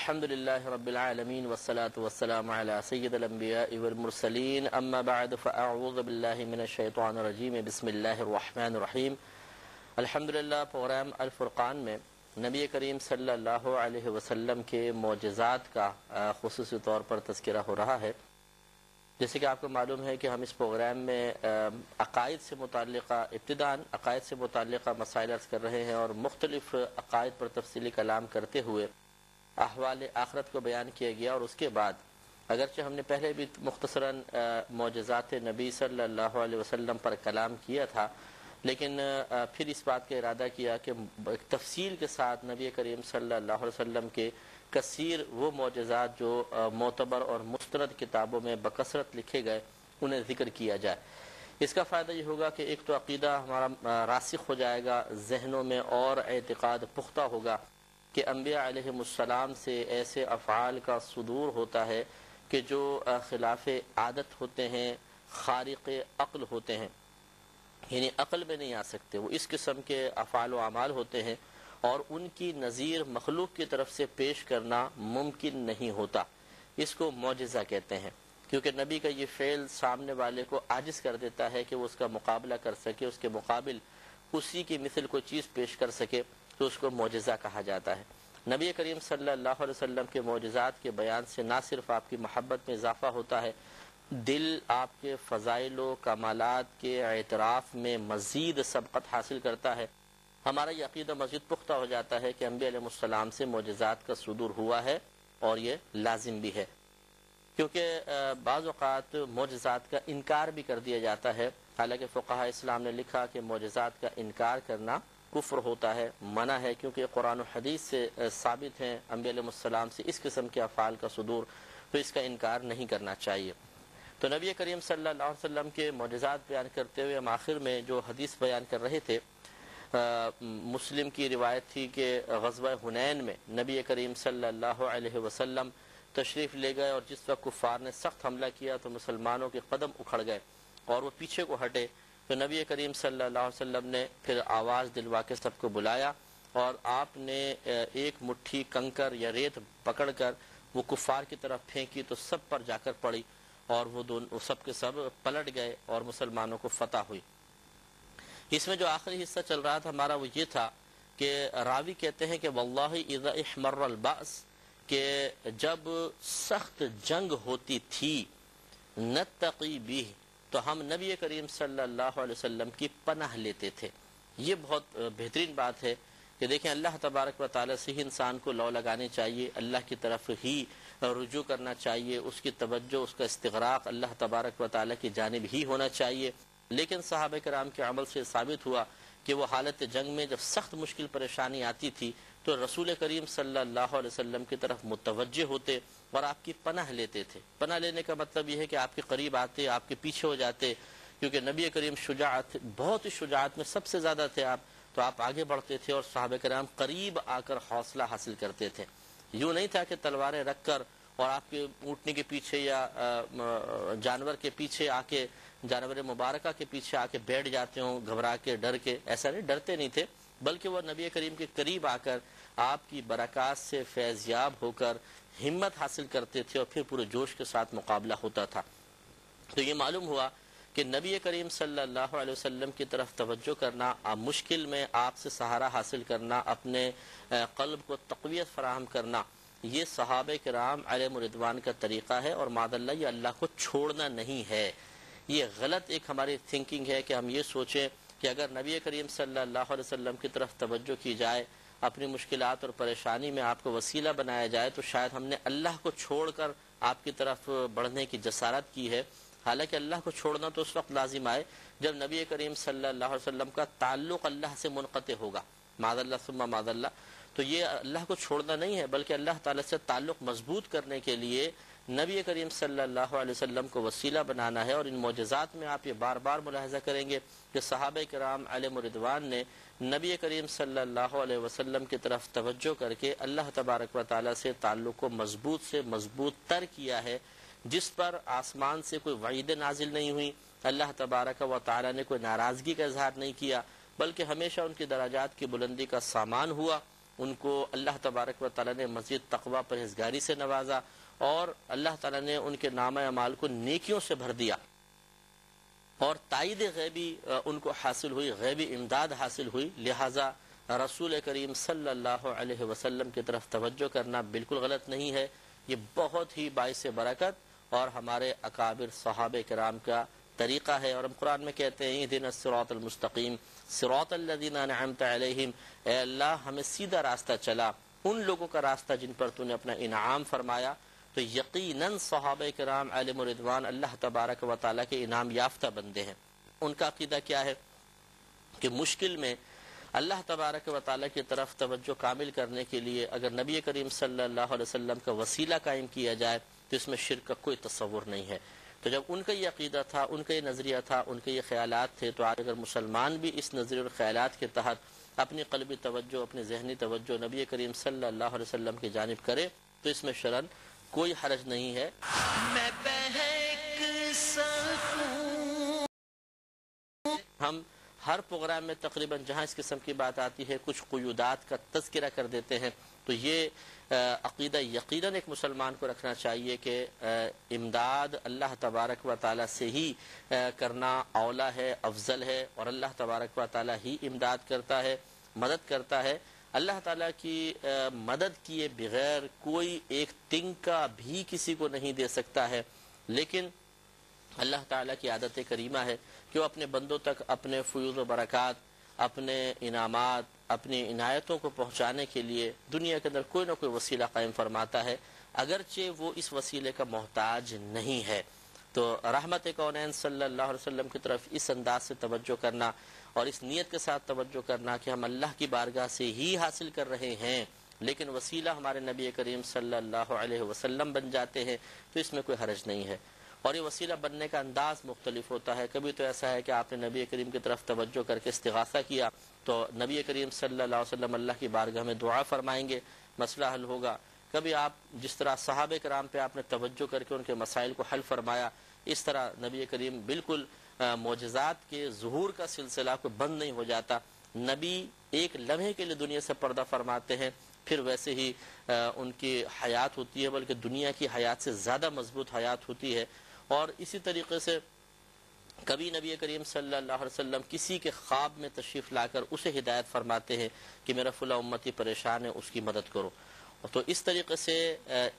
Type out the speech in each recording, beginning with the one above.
الحمد لله رب العالمين والصلاة والسلام على سيد الأنبياء والمرسلين أما بعد فأعوذ بالله من الشيطان الرجيم بسم الله الرحمن الرحيم الحمدللہ پروگرام الفرقان میں نبی کریم صلی اللہ علیہ وسلم کے معجزات کا خصوصی طور پر تذکرہ ہو رہا ہے۔ جیسے کہ آپ کو معلوم ہے کہ ہم اس پروگرام میں عقائد سے متعلقہ ابتداً عقائد سے متعلقہ مسائل عرض کر رہے ہیں اور مختلف عقائد پر تفصیلی کلام کرتے ہوئے احوال آخرت کو بیان کیا گیا، اور اس کے بعد اگرچہ ہم نے پہلے بھی مختصراً معجزات نبی صلی اللہ علیہ وسلم پر کلام کیا تھا، لیکن پھر اس بات کا ارادہ کیا کہ تفصیل کے ساتھ نبی کریم صلی اللہ علیہ وسلم کے کثیر وہ معجزات جو معتبر اور مستند کتابوں میں بکثرت لکھے گئے انہیں ذکر کیا جائے۔ اس کا فائدہ یہ ہوگا کہ ایک تو عقیدہ ہمارا راسخ ہو جائے گا ذہنوں میں، اور اعتقاد پختہ ہوگا کہ انبیاء علیہم السلام سے ایسے افعال کا صدور ہوتا ہے کہ جو خلاف عادت ہوتے ہیں، خارق عقل ہوتے ہیں، یعنی عقل میں نہیں آ سکتے، وہ اس قسم کے افعال و اعمال ہوتے ہیں اور ان کی نظیر مخلوق کی طرف سے پیش کرنا ممکن نہیں ہوتا۔ اس کو معجزہ کہتے ہیں، کیونکہ نبی کا یہ فعل سامنے والے کو عاجز کر دیتا ہے کہ وہ اس کا مقابلہ کر سکے، اس کے مقابل اسی کی مثل کوئی چیز پیش کر سکے، تو اس کو معجزہ کہا جاتا ہے۔ نبی کریم صلی اللہ علیہ وسلم کے معجزات کے بیان سے نہ صرف آپ کی محبت میں اضافہ ہوتا ہے، دل آپ کے فضائل و کمالات کے اعتراف میں مزید سبقت حاصل کرتا ہے۔ ہمارا یہ عقیدہ مزید پختہ ہو جاتا ہے کہ انبیاء علیہ السلام سے معجزات کا صدور ہوا ہے اور یہ لازم بھی ہے، کیونکہ بعض اوقات معجزات کا انکار بھی کر دیا جاتا ہے، حالانکہ فقہاء اسلام نے لکھا کہ معجزات کا انکار کرنا کفر ہوتا ہے، منع ہے، کیونکہ قرآن و حدیث سے ثابت ہیں انبیاء علیہ السلام سے اس قسم کے افعال کا صدور، تو اس کا انکار نہیں کرنا چاہیے۔ تو نبی کریم صلی اللہ علیہ وسلم کے معجزات بیان کرتے ہوئے ہم آخر میں جو حدیث بیان کر رہے تھے، مسلم کی روایت تھی کہ غزوہ حنین میں نبی کریم صلی اللہ علیہ وسلم تشریف لے گئے، اور جس وقت کفار نے سخت حملہ کیا تو مسلمانوں کے قدم اکھڑ گئے اور وہ پیچھے کو ہٹے، تو نبی کریم صلی اللہ علیہ وسلم نے پھر آواز دلوا کے سب کو بلایا، اور آپ نے ایک مٹھی کنکر یا ریت پکڑ کر وہ کفار کی طرف پھینکی تو سب پر جا کر پڑی، اور وہ سب کے سب پلٹ گئے اور مسلمانوں کو فتح ہوئی۔ اس میں جو آخری حصہ چل رہا تھا ہمارا وہ یہ تھا کہ راوی کہتے ہیں کہ واللہ اذا احمر البأس، کہ جب سخت جنگ ہوتی تھی، نتقی بہ، تو ہم نبی کریم صلی اللہ علیہ وسلم کی پناہ لیتے تھے۔ یہ بہت بہترین بات ہے کہ دیکھیں اللہ تبارک و تعالیٰ سے ہی انسان کو لو لگانی چاہیے، اللہ کی طرف ہی رجوع کرنا چاہیے، اس کی توجہ، اس کا استغراق اللہ تبارک و تعالیٰ کی جانب ہی ہونا چاہیے۔ لیکن صحابہ کرام کے عمل سے ثابت ہوا کہ وہ حالت جنگ میں جب سخت مشکل پریشانی آتی تھی تو رسول کریم صلی اللہ علیہ وسلم کی طرف متوجہ ہوتے اور آپ کی پناہ لیتے تھے۔ پناہ لینے کا مطلب یہ ہے کہ آپ کے قریب آتے، آپ کے پیچھے ہو جاتے، کیونکہ نبی کریم شجاعت، بہت ہی شجاعت میں سب سے زیادہ تھے آپ، تو آپ آگے بڑھتے تھے اور صحابہ کرام قریب آ کر حوصلہ حاصل کرتے تھے۔ یوں نہیں تھا کہ تلواریں رکھ کر اور آپ کے اونٹنے کے پیچھے یا جانور کے پیچھے آ کے، جانور مبارکہ کے پیچھے آ کے بیٹھ جاتے ہوں گھبرا کے، ڈر کے، ایسا نہیں، ڈرتے نہیں تھے، بلکہ وہ نبی کریم کے قریب آ کر آپ کی برکات سے فیض یاب ہو کر ہمت حاصل کرتے تھے اور پھر پورے جوش کے ساتھ مقابلہ ہوتا تھا۔ تو یہ معلوم ہوا کہ نبی کریم صلی اللہ علیہ وسلم کی طرف توجہ کرنا، مشکل میں آپ سے سہارا حاصل کرنا، اپنے قلب کو تقویت فراہم کرنا، یہ صحابہ کرام علیہم رضوان کا طریقہ ہے، اور معاذ اللہ یہ اللہ کو چھوڑنا نہیں ہے۔ یہ غلط ایک ہماری تھنکنگ ہے کہ ہم یہ سوچیں کہ اگر نبی کریم صلی اللہ علیہ وسلم کی طرف توجہ کی جائے، اپنی مشکلات اور پریشانی میں آپ کو وسیلہ بنایا جائے، تو شاید ہم نے اللہ کو چھوڑ کر آپ کی طرف بڑھنے کی جسارت کی ہے۔ حالانکہ اللہ کو چھوڑنا تو اس وقت لازم آئے جب نبی کریم صلی اللہ علیہ وسلم کا تعلق اللہ سے منقطع ہوگا، معاذ اللہ ثم معاذ اللہ۔ تو یہ اللہ کو چھوڑنا نہیں ہے، بلکہ اللہ تعالیٰ سے تعلق مضبوط کرنے کے لیے نبی کریم صلی اللہ علیہ وسلم کو وسیلہ بنانا ہے۔ اور ان معجزات میں آپ یہ بار بار ملاحظہ کریں گے کہ صحابہ کرام علیہم رضوان نے نبی کریم صلی اللہ علیہ وسلم کی طرف توجہ کر کے اللہ تبارک و تعالیٰ سے تعلق کو مضبوط سے مضبوط تر کیا ہے، جس پر آسمان سے کوئی وعید نازل نہیں ہوئی، اللہ تبارک و تعالیٰ نے کوئی ناراضگی کا اظہار نہیں کیا، بلکہ ہمیشہ ان کی درجات کی بلندی کا سامان ہوا، ان کو اللہ تبارک و تعالیٰ نے مزید تقوی پرہیزگاری سے نوازا اور اللہ تعالیٰ نے ان کے نامہ اعمال کو نیکیوں سے بھر دیا اور تائید غیبی ان کو حاصل ہوئی، غیبی امداد حاصل ہوئی۔ لہٰذا رسول کریم صلی اللہ علیہ وسلم کی طرف توجہ کرنا بالکل غلط نہیں ہے، یہ بہت ہی باعث برکت اور ہمارے اکابر صحابہ کرام کا طریقہ ہے۔ اور ہم قرآن میں کہتے ہیں اہدنا الصراط المستقیم صراط الذین انعمت علیہم، اے اللہ ہمیں سیدھا راستہ چلا، ان لوگوں کا راستہ جن پر تو نے اپنا انعام فرمایا۔ تو یقیناً صحابہ کرام علیہم رضوان اللہ تبارک و تعالیٰ کے انعام یافتہ بندے ہیں۔ ان کا عقیدہ کیا ہے کہ مشکل میں اللہ تبارک و تعالیٰ کی طرف توجہ کامل کرنے کے لیے اگر نبی کریم صلی اللہ علیہ وسلم کا وسیلہ قائم کیا جائے تو اس میں شرک کا کوئی تصور نہیں ہے۔ تو جب ان کا یہ عقیدہ تھا، ان کا یہ نظریہ تھا، ان کے یہ خیالات تھے، تو آج اگر مسلمان بھی اس نظریے اور خیالات کے تحت اپنی قلبی توجہ، اپنی ذہنی توجہ نبی کریم صلی اللہ علیہ وسلم کی جانب کرے تو اس میں شرعاً کوئی حرج نہیں ہے۔ ہم ہر پروگرام میں تقریباً جہاں اس قسم کی بات آتی ہے کچھ قیودات کا تذکرہ کر دیتے ہیں، تو یہ عقیدہ یقیناً ایک مسلمان کو رکھنا چاہیے کہ امداد اللہ تبارک و تعالیٰ سے ہی کرنا اولا ہے، افضل ہے، اور اللہ تبارک و تعالیٰ ہی امداد کرتا ہے، مدد کرتا ہے۔ اللہ تعالیٰ کی مدد کیے بغیر کوئی ایک تنکا بھی کسی کو نہیں دے سکتا ہے، لیکن اللہ تعالیٰ کی عادت کریمہ ہے کہ وہ اپنے بندوں تک اپنے فیوض و برکات، اپنے انعامات، اپنی عنایتوں کو پہنچانے کے لیے دنیا کے اندر کوئی نہ کوئی وسیلہ قائم فرماتا ہے، اگرچہ وہ اس وسیلے کا محتاج نہیں ہے۔ تو رحمت کونین صلی اللہ علیہ وسلم کی طرف اس انداز سے توجہ کرنا اور اس نیت کے ساتھ توجہ کرنا کہ ہم اللہ کی بارگاہ سے ہی حاصل کر رہے ہیں لیکن وسیلہ ہمارے نبی کریم صلی اللہ علیہ وسلم بن جاتے ہیں، تو اس میں کوئی حرج نہیں ہے۔ اور یہ وسیلہ بننے کا انداز مختلف ہوتا ہے۔ کبھی تو ایسا ہے کہ آپ نے نبی کریم کی طرف توجہ کر کے استغاثہ کیا تو نبی کریم صلی اللہ علیہ وسلم اللہ کی بارگاہ میں دعا فرمائیں گے، مسئلہ حل ہوگا۔ کبھی آپ جس طرح صحابہ کرام پہ آپ نے توجہ کر کے ان کے مسائل کو حل فرمایا، اس طرح نبی کریم بالکل معجزات کے ظہور کا سلسلہ کوئی بند نہیں ہو جاتا۔ نبی ایک لمحے کے لیے دنیا سے پردہ فرماتے ہیں، پھر ویسے ہی ان کی حیات ہوتی ہے، بلکہ دنیا کی حیات سے زیادہ مضبوط حیات ہوتی ہے۔ اور اسی طریقے سے کبھی نبی کریم صلی اللہ علیہ وسلم کسی کے خواب میں تشریف لا کر اسے ہدایت فرماتے ہیں کہ میرا فلاں امتی پریشان ہے، اس کی مدد کرو۔ تو اس طریقے سے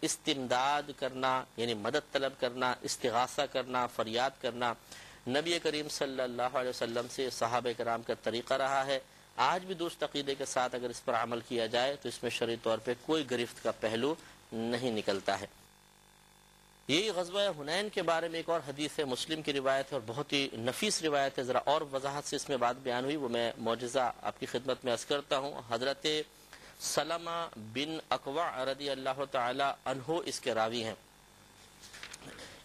استمداد کرنا یعنی مدد طلب کرنا، استغاثہ کرنا، فریاد کرنا نبی کریم صلی اللہ علیہ وسلم سے صحابہ کرام کا طریقہ رہا ہے۔ آج بھی درست عقیدے کے ساتھ اگر اس پر عمل کیا جائے تو اس میں شرعی طور پہ کوئی گرفت کا پہلو نہیں نکلتا ہے۔ یہی غزوہ حنین کے بارے میں ایک اور حدیث ہے، مسلم کی روایت ہے اور بہت ہی نفیس روایت ہے، ذرا اور وضاحت سے اس میں بات بیان ہوئی، وہ میں معجزہ آپ کی خدمت میں عرض کرتا ہوں۔ حضرت سلمہ بن اکوع رضی اللہ تعالی عنہ اس کے راوی ہیں۔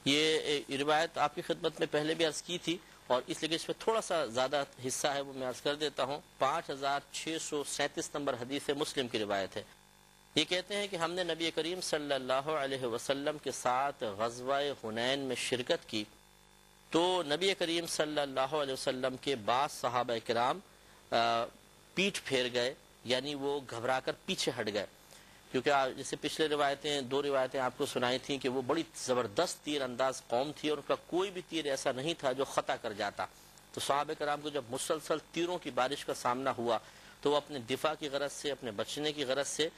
یہ روایت آپ کی خدمت میں پہلے بھی عرض کی تھی اور اس لیے اس میں تھوڑا سا زیادہ حصہ ہے وہ میں عرض کر دیتا ہوں۔ 5637 نمبر حدیث مسلم کی روایت ہے۔ یہ کہتے ہیں کہ ہم نے نبی کریم صلی اللہ علیہ وسلم کے ساتھ غزوہ حنین میں شرکت کی تو نبی کریم صلی اللہ علیہ وسلم کے بعض صحابہ کرام پیٹھ پھیر گئے، یعنی وہ گھبرا کر پیچھے ہٹ گئے، کیونکہ جیسے پچھلے دو روایتیں آپ کو سنائی تھیں کہ وہ بڑی زبردست تیر انداز قوم تھی اور ان کا کوئی بھی تیر ایسا نہیں تھا جو خطا کر جاتا۔ تو صحابہ کرام کو جب مسلسل تیروں کی بارش کا سامنا ہوا تو وہ اپنے دفاع کی غرض سے، اپنے بچنے کی غرض سے